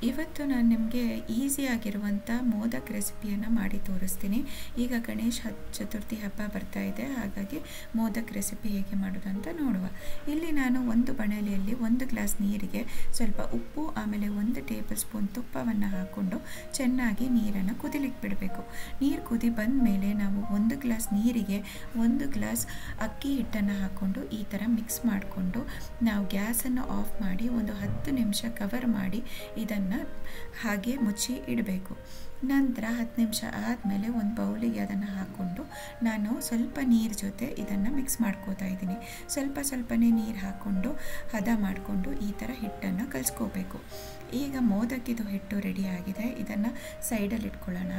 ಇವತ್ತು ನಾನು ನಿಮಗೆ ಈಸಿಯಾಗಿರುವಂಥ ಮೋದಕ್ ರೆಸಿಪಿಯನ್ನು ಮಾಡಿ ತೋರಿಸ್ತೀನಿ. ಈಗ ಗಣೇಶ ಚತುರ್ಥಿ ಹಬ್ಬ ಬರ್ತಾ ಇದೆ, ಹಾಗಾಗಿ ಮೋದಕ್ ರೆಸಿಪಿ ಹೇಗೆ ಮಾಡೋದು ಅಂತ ನೋಡುವ. ಇಲ್ಲಿ ನಾನು ಒಂದು ಬಾಣಲೆಯಲ್ಲಿ 1 ಗ್ಲಾಸ್ ನೀರಿಗೆ ಸ್ವಲ್ಪ ಉಪ್ಪು ಆಮೇಲೆ 1 ಟೇಬಲ್ ಸ್ಪೂನ್ ತುಪ್ಪವನ್ನು ಹಾಕ್ಕೊಂಡು ಚೆನ್ನಾಗಿ ನೀರನ್ನು ಕುದಿಲಿಕ್ಕೆ ಬಿಡಬೇಕು. ನೀರು ಕುದಿ ಬಂದ ಮೇಲೆ ನಾವು 1 ಗ್ಲಾಸ್ ನೀರಿಗೆ 1 ಗ್ಲಾಸ್ ಅಕ್ಕಿ ಹಿಟ್ಟನ್ನು ಹಾಕ್ಕೊಂಡು ಈ ಥರ ಮಿಕ್ಸ್ ಮಾಡಿಕೊಂಡು ನಾವು ಗ್ಯಾಸನ್ನು ಆಫ್ ಮಾಡಿ ಒಂದು 10 ನಿಮಿಷ ಕವರ್ ಮಾಡಿ ಇದನ್ನು ಹಾಗೆ ಮುಚ್ಚಿ ಇಡಬೇಕು. ನಂತರ 10 ನಿಮಿಷ ಆದಮೇಲೆ ಒಂದು ಬೌಲಿಗೆ ಅದನ್ನು ಹಾಕ್ಕೊಂಡು ನಾನು ಸ್ವಲ್ಪ ನೀರು ಜೊತೆ ಇದನ್ನು ಮಿಕ್ಸ್ ಮಾಡ್ಕೋತಾ ಇದ್ದೀನಿ. ಸ್ವಲ್ಪನೇ ನೀರು ಹಾಕ್ಕೊಂಡು ಹದ ಮಾಡಿಕೊಂಡು ಈ ಥರ ಹಿಟ್ಟನ್ನು ಕಲಿಸ್ಕೋಬೇಕು. ಈಗ ಮೋದಕ್ಕಿದು ಹಿಟ್ಟು ರೆಡಿ ಆಗಿದೆ, ಇದನ್ನು ಸೈಡಲ್ಲಿ ಇಟ್ಕೊಳ್ಳೋಣ.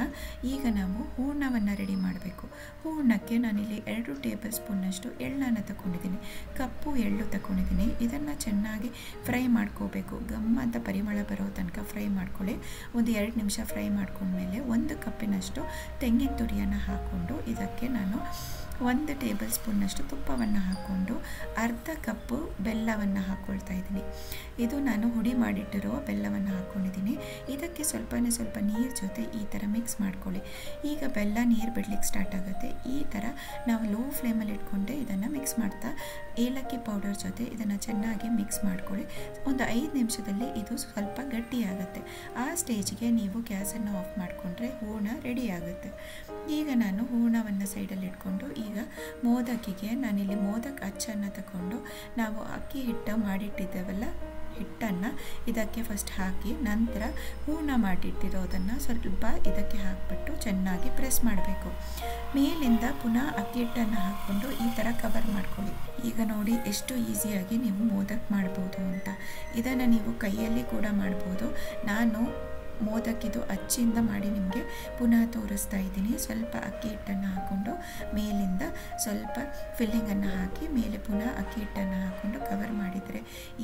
ಈಗ ನಾವು ಹೂರ್ಣವನ್ನು ರೆಡಿ ಮಾಡಬೇಕು. ಹೂರ್ಣಕ್ಕೆ ನಾನಿಲ್ಲಿ 2 ಟೇಬಲ್ ಸ್ಪೂನ್ನಷ್ಟು ಎಳ್ಳನ್ನು ತಗೊಂಡಿದ್ದೀನಿ, ಕಪ್ಪು ಎಳ್ಳು ತಗೊಂಡಿದ್ದೀನಿ. ಇದನ್ನು ಚೆನ್ನಾಗಿ ಫ್ರೈ ಮಾಡ್ಕೋಬೇಕು. ಗಮ್ಮಂತ ಪರಿಮಳ ಬರೋ ತನಕ ಫ್ರೈ ಮಾಡ್ಕೊಳ್ಳಿ. ಒಂದು 2 ನಿಮಿಷ ಫ್ರೈ ಮಾಡ್ಕೊಂಡ್ಮೇಲೆ 1 ಕಪ್ಪಿನಷ್ಟು ತೆಂಗಿನ ತುರಿಯನ್ನು ಹಾಕ್ಕೊಂಡು ಇದಕ್ಕೆ ನಾನು 1 ಟೇಬಲ್ ಸ್ಪೂನ್ನಷ್ಟು ತುಪ್ಪವನ್ನು ಹಾಕ್ಕೊಂಡು ಅರ್ಧ ಕಪ್ಪು ಬೆಲ್ಲವನ್ನು ಹಾಕ್ಕೊಳ್ತಾ ಇದ್ದೀನಿ. ಇದು ನಾನು ಹುಡಿ ಮಾಡಿಟ್ಟಿರೋ ಬೆಲ್ಲವನ್ನು ಹಾಕ್ಕೊಂಡಿದ್ದೀನಿ. ಇದಕ್ಕೆ ಸ್ವಲ್ಪ ನೀರು ಜೊತೆ ಈ ಥರ ಮಿಕ್ಸ್ ಮಾಡ್ಕೊಳ್ಳಿ. ಈಗ ಬೆಲ್ಲ ನೀರು ಬಿಡ್ಲಿಕ್ಕೆ ಸ್ಟಾರ್ಟ್ ಆಗುತ್ತೆ. ಈ ಥರ ನಾವು ಲೋ ಫ್ಲೇಮಲ್ಲಿ ಇಟ್ಕೊಂಡೆ ಇದನ್ನು ಮಿಕ್ಸ್ ಮಾಡ್ತಾ ಏಲಕ್ಕಿ ಪೌಡರ್ ಜೊತೆ ಇದನ್ನು ಚೆನ್ನಾಗಿ ಮಿಕ್ಸ್ ಮಾಡ್ಕೊಳ್ಳಿ. ಒಂದು 5 ನಿಮಿಷದಲ್ಲಿ ಇದು ಸ್ವಲ್ಪ ಗಟ್ಟಿಯಾಗುತ್ತೆ. ಆ ಸ್ಟೇಜ್ಗೆ ನೀವು ಗ್ಯಾಸನ್ನು ಆಫ್ ಮಾಡಿಕೊಂಡ್ರೆ ಹೂರ್ಣ ರೆಡಿ ಆಗುತ್ತೆ. ಈಗ ನಾನು ಹೂರ್ಣವನ್ನು ಸೈಡಲ್ಲಿ ಇಟ್ಕೊಂಡು ಈಗ ಮೋದಕ್ಕಿಗೆ ನಾನಿಲ್ಲಿ ಮೋದಕ್ ಅಚ್ಚನ್ನು ತಗೊಂಡು ನಾವು ಅಕ್ಕಿ ಹಿಟ್ಟು ಮಾಡಿಟ್ಟಿದ್ದೇವಲ್ಲ ಹಿಟ್ಟನ್ನು ಇದಕ್ಕೆ ಫಸ್ಟ್ ಹಾಕಿ ನಂತರ ಹೂರ್ಣ ಮಾಡಿಟ್ಟಿರೋದನ್ನು ಸ್ವಲ್ಪ ಇದಕ್ಕೆ ಹಾಕಿಬಿಟ್ಟು ಚೆನ್ನಾಗಿ ಪ್ರೆಸ್ ಮಾಡಬೇಕು. ಮೇಲಿಂದ ಪುನಃ ಅಕ್ಕಿ ಹಿಟ್ಟನ್ನು ಹಾಕ್ಕೊಂಡು ಈ ಥರ ಕವರ್ ಮಾಡ್ಕೊಳ್ಳಿ. ಈಗ ನೋಡಿ ಎಷ್ಟು ಈಸಿಯಾಗಿ ನೀವು ಮೋದಕ್ ಮಾಡ್ಬೋದು ಅಂತ. ಇದನ್ನು ನೀವು ಕೈಯಲ್ಲಿ ಕೂಡ ಮಾಡ್ಬೋದು. ನಾನು ಮೋದಕ್ಕಿದು ಅಚ್ಚಿಂದ ಮಾಡಿ ನಿಮಗೆ ಪುನಃ ತೋರಿಸ್ತಾ ಇದ್ದೀನಿ. ಸ್ವಲ್ಪ ಅಕ್ಕಿ ಹಿಟ್ಟನ್ನು ಹಾಕ್ಕೊಂಡು ಮೇಲಿಂದ ಸ್ವಲ್ಪ ಫಿಲ್ಲಿಂಗನ್ನು ಹಾಕಿ ಮೇಲೆ ಪುನಃ ಅಕ್ಕಿ ಹಿಟ್ಟನ್ನು ಹಾಕ್ಕೊಂಡು ಕವರ್ ಮಾಡಿದರೆ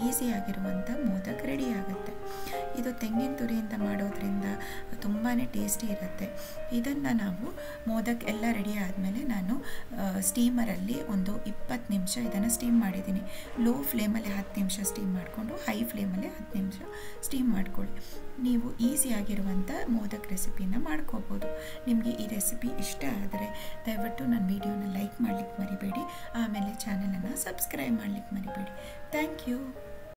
ಈಸಿಯಾಗಿರುವಂಥ ಮೋದಕ್ ರೆಡಿ ಆಗುತ್ತೆ. ಇದು ತೆಂಗಿನ ತುರಿಯಿಂದ ಮಾಡೋದ್ರಿಂದ ತುಂಬಾ ಟೇಸ್ಟಿ ಇರುತ್ತೆ. ಇದನ್ನು ನಾವು ಮೋದಕ್ ಎಲ್ಲ ರೆಡಿ ಆದಮೇಲೆ ನಾನು ಸ್ಟೀಮರಲ್ಲಿ ಒಂದು 20 ನಿಮಿಷ ಇದನ್ನು ಸ್ಟೀಮ್ ಮಾಡಿದ್ದೀನಿ. ಲೋ ಫ್ಲೇಮಲ್ಲಿ 10 ನಿಮಿಷ ಸ್ಟೀಮ್ ಮಾಡಿಕೊಂಡು ಹೈ ಫ್ಲೇಮಲ್ಲಿ 10 ನಿಮಿಷ ಸ್ಟೀಮ್ ಮಾಡ್ಕೊಳ್ಳಿ. ನೀವು ಈಸಿಯಾಗಿರುವಂಥ ಮೋದಕ್ ರೆಸಿಪಿನ ಮಾಡ್ಕೋಬೋದು. ನಿಮಗೆ ಈ ರೆಸಿಪಿ ಇಷ್ಟ ಆದರೆ ದಯವಿಟ್ಟು ನನ್ನ ವಿಡಿಯೋನ ಲೈಕ್ ಮಾಡಲಿಕ್ಕೆ ಮರಿಬೇಡಿ. ಆಮೇಲೆ ಚಾನಲನ್ನು ಸಬ್ಸ್ಕ್ರೈಬ್ ಮಾಡಲಿಕ್ಕೆ ಮರಿಬೇಡಿ. Thank you.